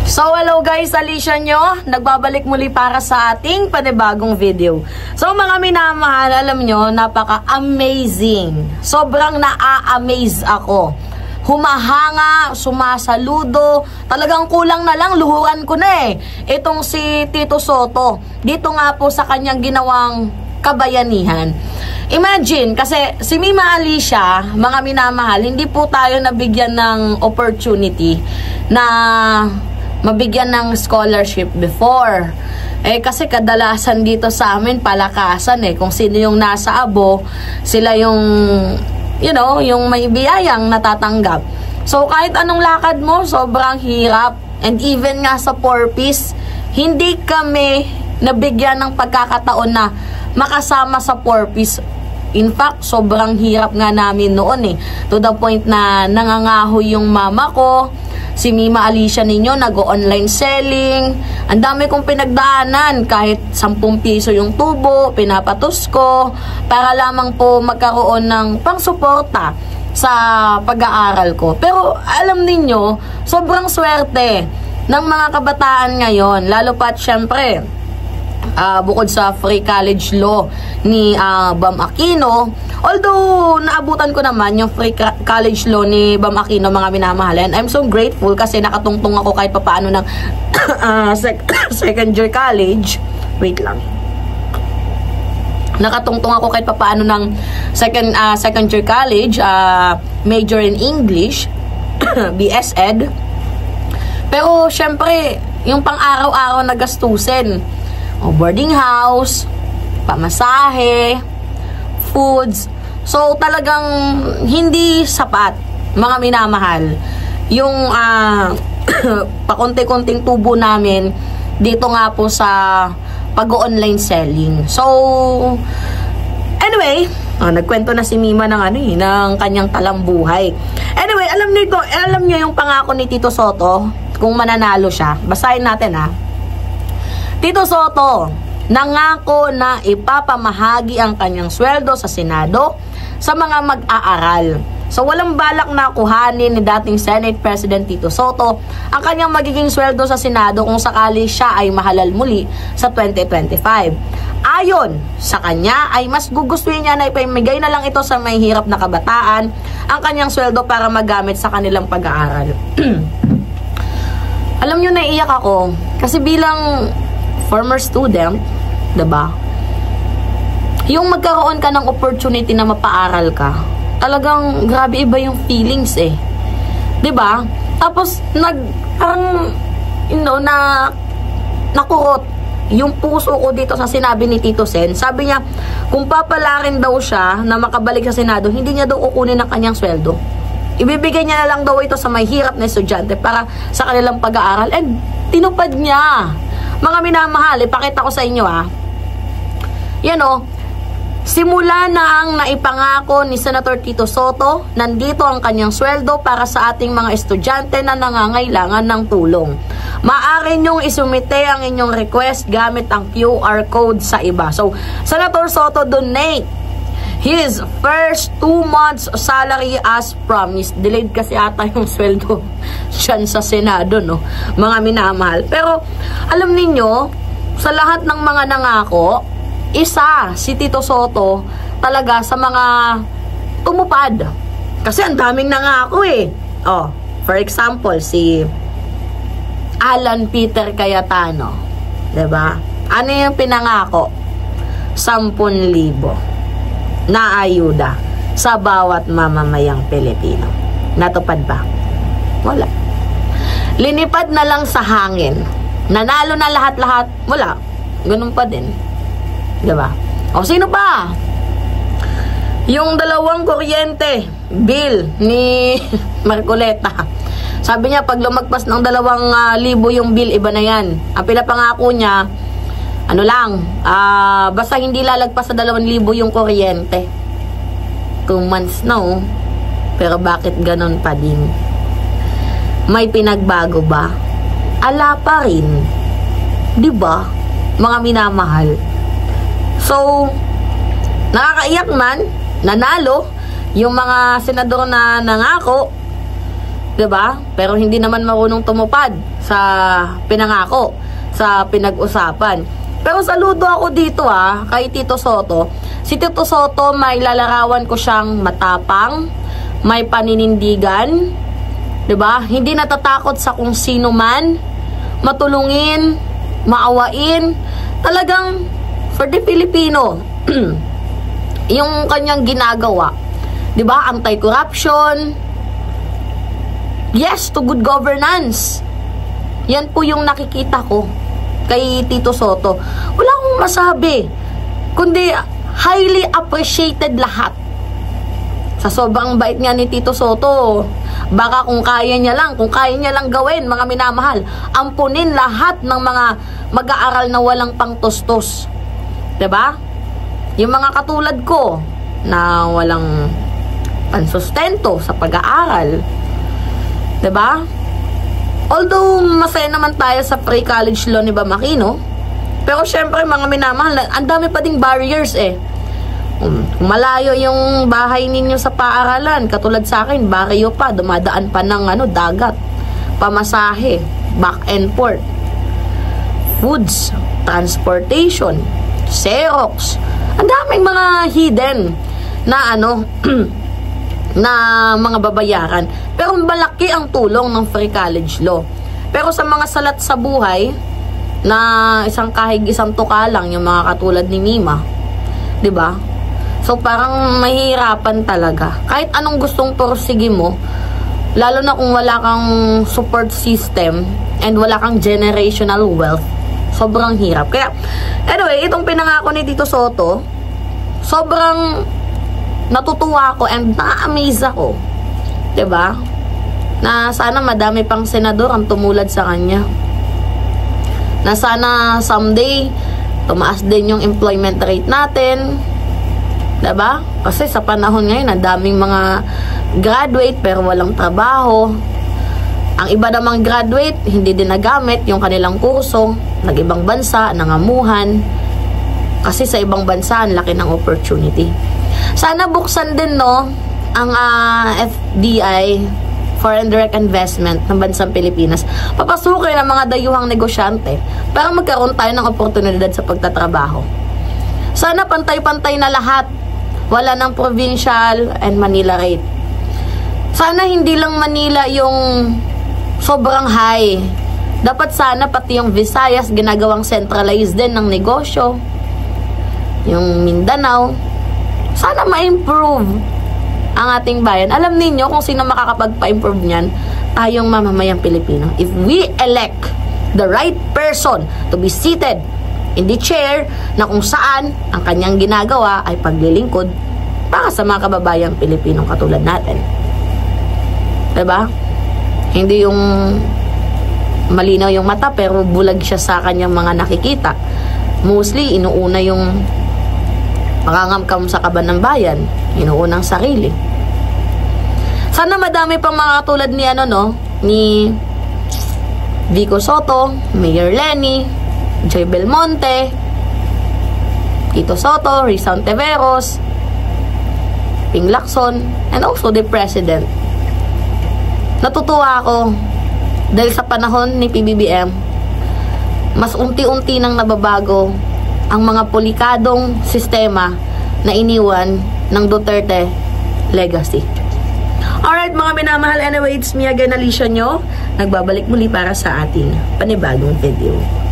So hello guys, Alicia nyo, nagbabalik muli para sa ating panibagong video. So mga minamahal, alam nyo, napaka-amazing. Sobrang naa-amaze ako. Humahanga, sumasaludo, talagang kulang na lang, luhuran ko na eh. Itong si Tito Sotto, dito nga po sa kanyang ginawang kabayanihan. Imagine, kasi si Mima Alicia, mga minamahal, hindi po tayo nabigyan ng opportunity na mabigyan ng scholarship before. Kasi kadalasan dito sa amin, palakasan kung sino yung nasa abo, sila yung, you know, yung may biyayang natatanggap. So, kahit anong lakad mo, sobrang hirap. And even nga sa 4-piece, hindi kami nabigyan ng pagkakataon na makasama sa 4-piece. In fact, sobrang hirap nga namin noon to the point na nangangahoy yung mama ko. Si Mima Alicia ninyo, nag-online selling. Ang dami kong pinagdaanan. Kahit 10 piso yung tubo, pinapatos ko. Para lamang po magkaroon ng pangsuporta sa pag-aaral ko. Pero alam ninyo, sobrang swerte ng mga kabataan ngayon. Lalo pat syempre, bukod sa free college law ni Bam Aquino, although naabutan ko naman yung free college law ni Bam Aquino, mga minamahalan, I'm so grateful kasi nakatungtong ako kahit papaano ng second year college. Wait lang. Nakatungtong ako kahit papaano ng second year college, major in English, BS Ed. Pero syempre, yung pang-araw-araw na gastusin, boarding house, pamasahe, foods. So, talagang hindi sapat, mga minamahal, yung pakunti-kunting tubo namin dito nga po sa pag-online selling. So, anyway, nagkwento na si Mima ng ng kanyang talambuhay. Anyway, alam niyo yung pangako ni Tito Sotto kung mananalo siya. Basahin natin Tito Sotto, nangako na ipapamahagi ang kanyang sweldo sa Senado sa mga mag-aaral. So, walang balak na kuhanin ni dating Senate President Tito Sotto ang kanyang magiging sweldo sa Senado kung sakali siya ay mahalal muli sa 2025. Ayon sa kanya, ay mas gugustuhin niya na ipamigay na lang ito sa may hirap na kabataan ang kanyang sweldo para magamit sa kanilang pag-aaral. Alam nyo, naiiyak ako kasi bilang former student, diba? Yung magkaroon ka ng opportunity na mapaaral ka, talagang grabe iba yung feelings diba? Tapos, parang, nakurot yung puso ko dito sa sinabi ni Tito Sen. Sabi niya, kung papalarin daw siya na makabalik sa Senado, hindi niya daw kukunin ang kanyang sweldo. Ibibigay niya na lang daw ito sa may hirap na estudyante para sa kanilang pag-aaral. And tinupad niya. Mga minamahal, ipakita ko sa inyo simula na ang naipangako ni Senator Tito Sotto, nandito ang kanyang sweldo para sa ating mga estudyante na nangangailangan ng tulong. Maaari niyong isumite ang inyong request gamit ang QR code sa iba. So, Senator Sotto donate his first 2 months salary as promised. Delayed kasi ata yung sweldo dyan sa Senado, mga minamahal. Pero, alam ninyo, sa lahat ng mga nangako, isa, si Tito Sotto, talaga sa mga tumupad. Kasi ang daming nangako for example, si Alan Peter Cayetano. Diba? Ano yung pinangako? 10,000 na ayuda sa bawat mamamayang Pilipino. Natupad ba? Wala. Linipad na lang sa hangin. Nanalo na lahat-lahat. Wala. Ganun pa din. Diba? O sino pa? Yung 2 kuryente bill ni Marcoleta. Sabi niya, pag lumagpas ng 2,000 yung bill, iba na yan. Ang pinapangako niya, basta hindi lalagpas sa 2,000 yung kuryente. 2 months na Pero bakit ganon pa din? May pinagbago ba? Ala pa rin. Diba? Mga minamahal. So, nakakaiyak man, nanalo yung mga senador na nangako. 'Diba? Pero hindi naman marunong tumupad sa pinangako, sa pinag-usapan. Pero saludo ako dito kay Tito Sotto. Si Tito Sotto, may lalarawan ko siyang matapang, may paninindigan, 'di ba? Hindi natatakot sa kung sino man, matulungin, maawain, talagang for the Filipino. Yung kanyang ginagawa, 'di ba? Anti-corruption. Yes to good governance. Yan po yung nakikita ko kay Tito Sotto. Wala akong masabi, kundi highly appreciated lahat. Sa sobrang bait nga ni Tito Sotto, baka kung kaya niya lang gawin, mga minamahal, ampunin lahat ng mga mag-aaral na walang pangtustos. 'Di ba? Yung mga katulad ko na walang pansustento sa pag-aaral. 'Di ba? Although masaya naman tayo sa pre-college loan ni Bam Aquino, pero syempre mga minamahal, ang dami pa ding barriers Malayo yung bahay ninyo sa paaralan, katulad sa akin, baryo pa, dumadaan pa ng dagat, pamasahe, back and forth, foods, transportation, Xerox, ang daming mga hidden na na mga babayaran. Pero malaki ang tulong ng free college law. Pero sa mga salat sa buhay na isang kahig isang tuka lang, yung mga katulad ni Mima, 'di ba? So parang mahihirapan talaga. Kahit anong gustong porsige mo, lalo na kung wala kang support system and wala kang generational wealth, sobrang hirap. Kaya anyway, itong pinangako ni Tito Sotto, sobrang natutuwa ako and na-amaze ako. 'Di ba? Na sana madami pang senador ang tumulad sa kanya. Na sana someday tumaas din yung employment rate natin. 'Di ba? Kasi sa panahon ngayon, ang daming mga graduate pero walang trabaho. Ang iba namang graduate, hindi din nagamit yung kanilang kurso, nag-ibang bansa, nangamuhan. Kasi sa ibang bansa, ang laki ng opportunity. Sana buksan din ang FDI, Foreign Direct Investment ng bansang Pilipinas. Papasukin ang mga dayuhang negosyante para magkaroon tayo ng oportunidad sa pagtatrabaho. Sana pantay-pantay na lahat. Wala ng provincial and Manila rate. Sana hindi lang Manila yung sobrang high. Dapat sana pati yung Visayas ginagawang centralized din ng negosyo. Yung Mindanao. Sana ma-improve ang ating bayan. Alam niyo kung sino makakapagpa-improve niyan? Tayong mamamayang Pilipino. If we elect the right person to be seated in the chair na kung saan ang kanyang ginagawa ay paglilingkod para sa mga kababayang Pilipinong katulad natin. 'Di ba? Hindi yung malinaw yung mata pero bulag siya sa kanyang mga nakikita. Mostly inuuna yung pangangamkam sa kaban ng bayan, inuunang sarili. Sana madami pang mga katulad ni ni Vico Sotto, Mayor Lenny, Joy Belmonte, Tito Sotto, Risa Ontiveros, Ping Lacson, and also the President. Natutuwa ako dahil sa panahon ni PBBM, mas unti-unti nang nababago ang mga pulikadong sistema na iniwan ng Duterte legacy. Alright mga minamahal, anyway, it's me again, Alicia Nyo. Nagbabalik muli para sa ating panibagong video.